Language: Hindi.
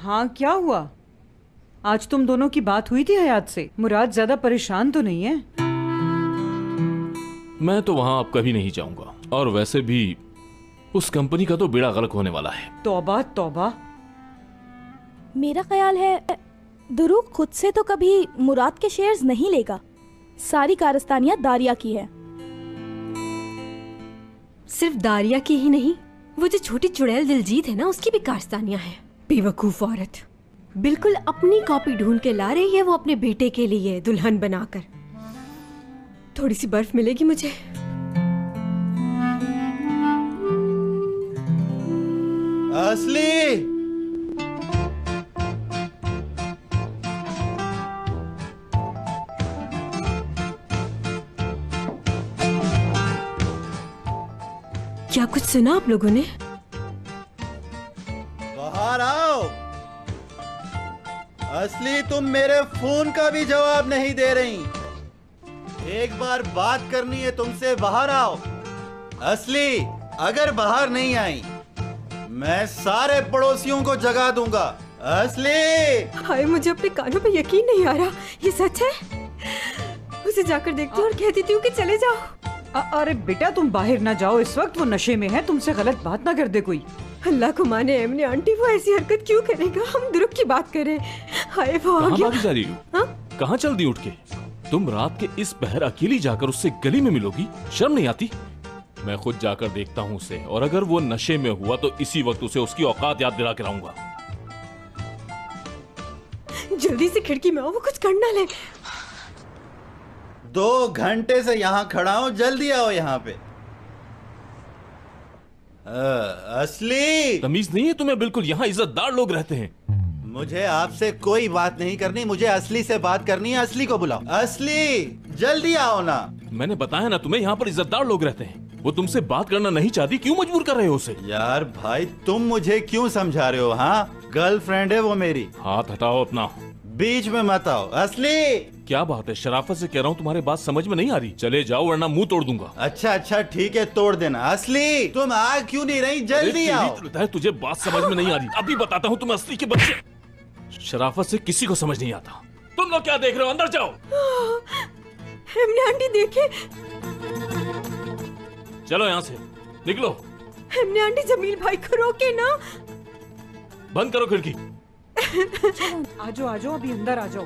हाँ क्या हुआ? आज तुम दोनों की बात हुई थी हयात से? मुराद ज्यादा परेशान तो नहीं है? मैं तो वहां अब कभी नहीं जाऊंगा, और वैसे भी उस कंपनी का तो बेड़ा गर्क होने वाला है। तौबा तौबा। मेरा ख्याल है दुरूग खुद से तो कभी मुराद के शेयर्स नहीं लेगा। सारी कारस्तानियां दारिया की है। सिर्फ दारिया की ही नहीं, वो जो छोटी चुड़ैल दिलजीत है ना, उसकी भी कारस्तानियां हैं। बेवकूफ औरत, बिल्कुल अपनी कॉपी ढूंढ के ला रही है वो अपने बेटे के लिए दुल्हन बनाकर। थोड़ी सी बर्फ मिलेगी मुझे? असली क्या कुछ सुना आप लोगों ने? बाहर आओ। असली तुम मेरे फोन का भी जवाब नहीं दे रही। एक बार बात करनी है तुमसे, बाहर आओ। असली अगर बाहर नहीं आई मैं सारे पड़ोसियों को जगा दूंगा। असली हाय, मुझे अपने कानों पे यकीन नहीं आ रहा। ये सच है? उसे जाकर देखती हूँ और कह देती हूँ कि चले जाओ। अरे बेटा तुम बाहर ना जाओ, इस वक्त वो नशे में है, तुमसे गलत बात ना कर दे कोई। अल्लाह को माने एमने आंटी, वो ऐसी हरकत क्यों करेगा? हम दुरुग की बात करें। हाय वो आ कहाँ गया। भागी जा रही हो? हाँ? कहाँ चल दी उठ के? तुम रात के इस पहर अकेली जाकर उससे गली में मिलोगी? शर्म नहीं आती? मैं खुद जाकर देखता हूँ उसे, और अगर वो नशे में हुआ तो इसी वक्त उसे उसकी औकात याद दिला के लाऊंगा। जल्दी से खिड़की में आओ, वो कुछ करना ले। 2 घंटे से यहाँ खड़ा हूँ, जल्दी आओ यहाँ पे। असली तमीज नहीं है तुम्हें बिल्कुल? यहाँ इज्जतदार लोग रहते हैं। मुझे आपसे कोई बात नहीं करनी, मुझे असली से बात करनी है। असली को बुलाओ। असली जल्दी आओ ना। मैंने बताया ना तुम्हें, यहाँ पर इज्जतदार लोग रहते हैं। वो तुमसे बात करना नहीं चाहती, क्यों मजबूर कर रहे हो उसे? यार भाई तुम मुझे क्यों समझा रहे हो? हाँ गर्लफ्रेंड है वो मेरी। हाथ हटाओ अपना, बीच में मत आओ। असली क्या बात है? शराफत से कह रहा हूँ, तुम्हारे बात समझ में नहीं आ रही। चले जाओ वरना मुंह तोड़ दूंगा। अच्छा अच्छा ठीक है, तोड़ देना। असली तुम आ क्यों नहीं रही? जल्दी आओ। तुझे बात समझ में नहीं आ रही, अभी बताता हूँ। तुम असली के बच्चे, शराफत से किसी को समझ नहीं आता। तुम लोग क्या देख रहे हो? अंदर जाओ। एमने आंटी देखे। चलो यहाँ से निकलो। एमने आंटी जमील भाई को रोके ना। बंद करो खिड़की। आजो आजो, अभी अंदर आ जाओ।